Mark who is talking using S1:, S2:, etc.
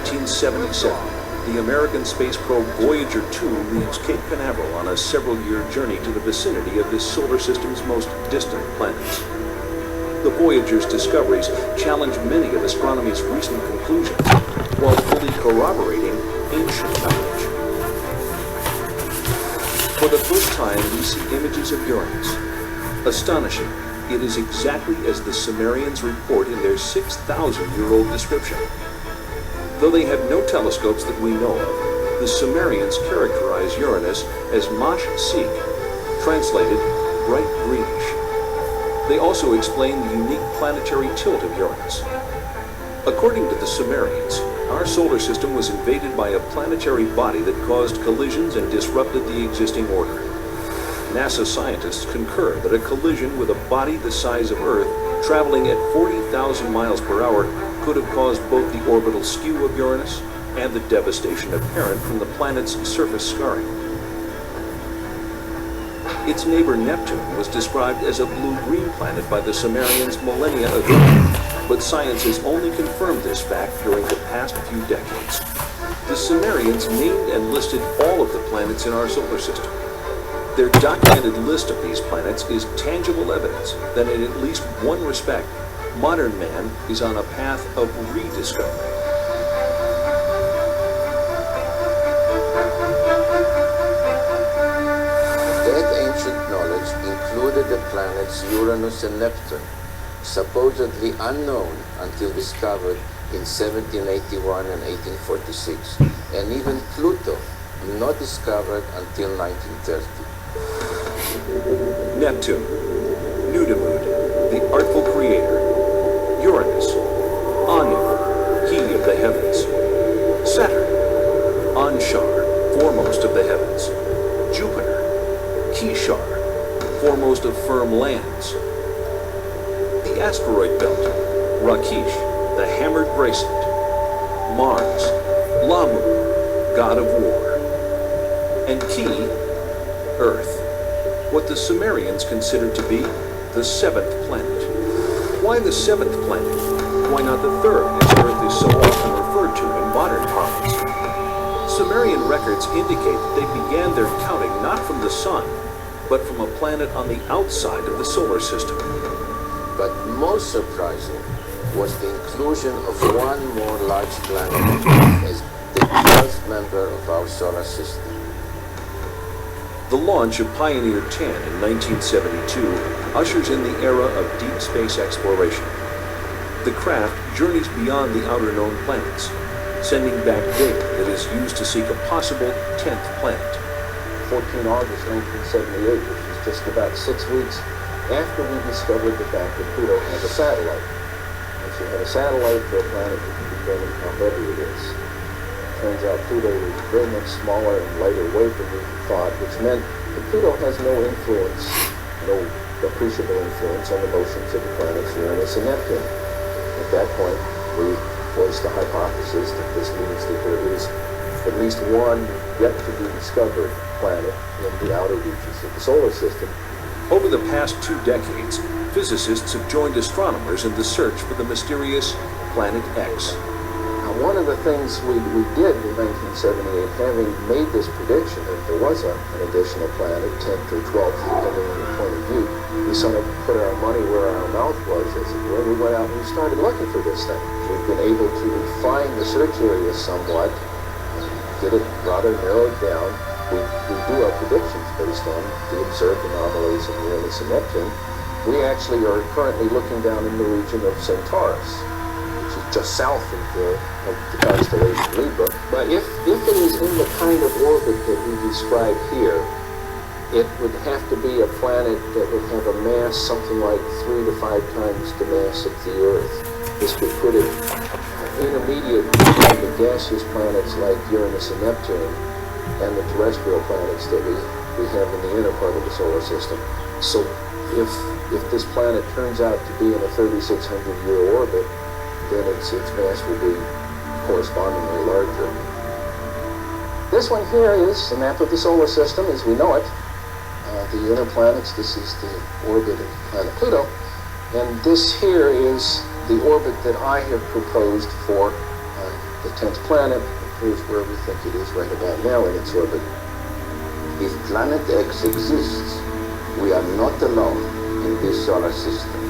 S1: 1977, the American space probe Voyager 2 leaves Cape Canaveral on a several-year journey to the vicinity of this solar system's most distant planets. The Voyager's discoveries challenge many of astronomy's recent conclusions, while fully corroborating ancient knowledge. For the first time, we see images of Uranus. Astonishing, it is exactly as the Sumerians report in their 6,000-year-old description. Though they have no telescopes that we know of, the Sumerians characterize Uranus as Mash-Seek, translated bright greenish. They also explain the unique planetary tilt of Uranus. According to the Sumerians, our solar system was invaded by a planetary body that caused collisions and disrupted the existing order. NASA scientists concur that a collision with a body the size of Earth, traveling at 40,000 miles per hour, could have caused both the orbital skew of Uranus and the devastation apparent from the planet's surface scarring. Its neighbor Neptune was described as a blue-green planet by the Sumerians millennia ago, but science has only confirmed this fact during the past few decades. The Sumerians named and listed all of the planets in our solar system. Their documented list of these planets is tangible evidence that in at least one respect, modern man is on a path of rediscovery.
S2: That ancient knowledge included the planets Uranus and Neptune, supposedly unknown until discovered in 1781 and 1846, and even Pluto, not discovered until 1930.
S1: Neptune, Nudimmud, the artful creator. Uranus, Anu, he of the heavens. Saturn, Anshar, foremost of the heavens. Jupiter, Kishar, foremost of firm lands. The asteroid belt, Rakish, the hammered bracelet. Mars, Lamu, god of war. And Ki, Earth, what the Sumerians considered to be the seventh planet. Why the seventh planet? Why not the third, as Earth is so often referred to in modern parlance? Sumerian records indicate that they began their counting not from the sun, but from a planet on the outside of the solar system.
S2: But most surprising was the inclusion of one more large planet as the 12th member of our solar system.
S1: The launch of Pioneer 10 in 1972 ushers in the era of deep space exploration. The craft journeys beyond the outer known planets, sending back data that is used to seek a possible 10th planet.
S3: 14 August 1978, which was just about 6 weeks after we discovered the fact that Pluto has a satellite. Once you have a satellite for a planet, you can determine how heavy it is. Turns out Pluto is very much smaller and lighter weight than we thought, which meant that Pluto has no influence, no appreciable influence on the motions of the planets Uranus and Neptune. At that point, we voiced the hypothesis that this means that there is at least one yet to be discovered planet in the outer reaches of the solar system.
S1: Over the past 2 decades, physicists have joined astronomers in the search for the mysterious Planet X.
S3: One of the things we did in 1978, having made this prediction that there was an additional planet, 10th or 12th, depending on your point of view, we sort of put our money where our mouth was, as it were. We went out and we started looking for this thing. We've been able to refine the search area somewhat, get it rather narrowed down. We do our predictions based on the observed anomalies of Uranus and Neptune. We actually are currently looking down in the region of Centaurus, just south of the constellation Libra. But if it is in the kind of orbit that we describe here, it would have to be a planet that would have a mass something like 3 to 5 times the mass of the Earth. This would put it intermediate between the gaseous planets like Uranus and Neptune and the terrestrial planets that we have in the inner part of the solar system. So if this planet turns out to be in a 3,600-year orbit, then its mass will be correspondingly larger. This one here is the map of the solar system as we know it. The inner planets, this is the orbit of planet Pluto, and this here is the orbit that I have proposed for the 10th planet. Here's where we think it is right about now in its orbit.
S2: If planet X exists, we are not alone in this solar system.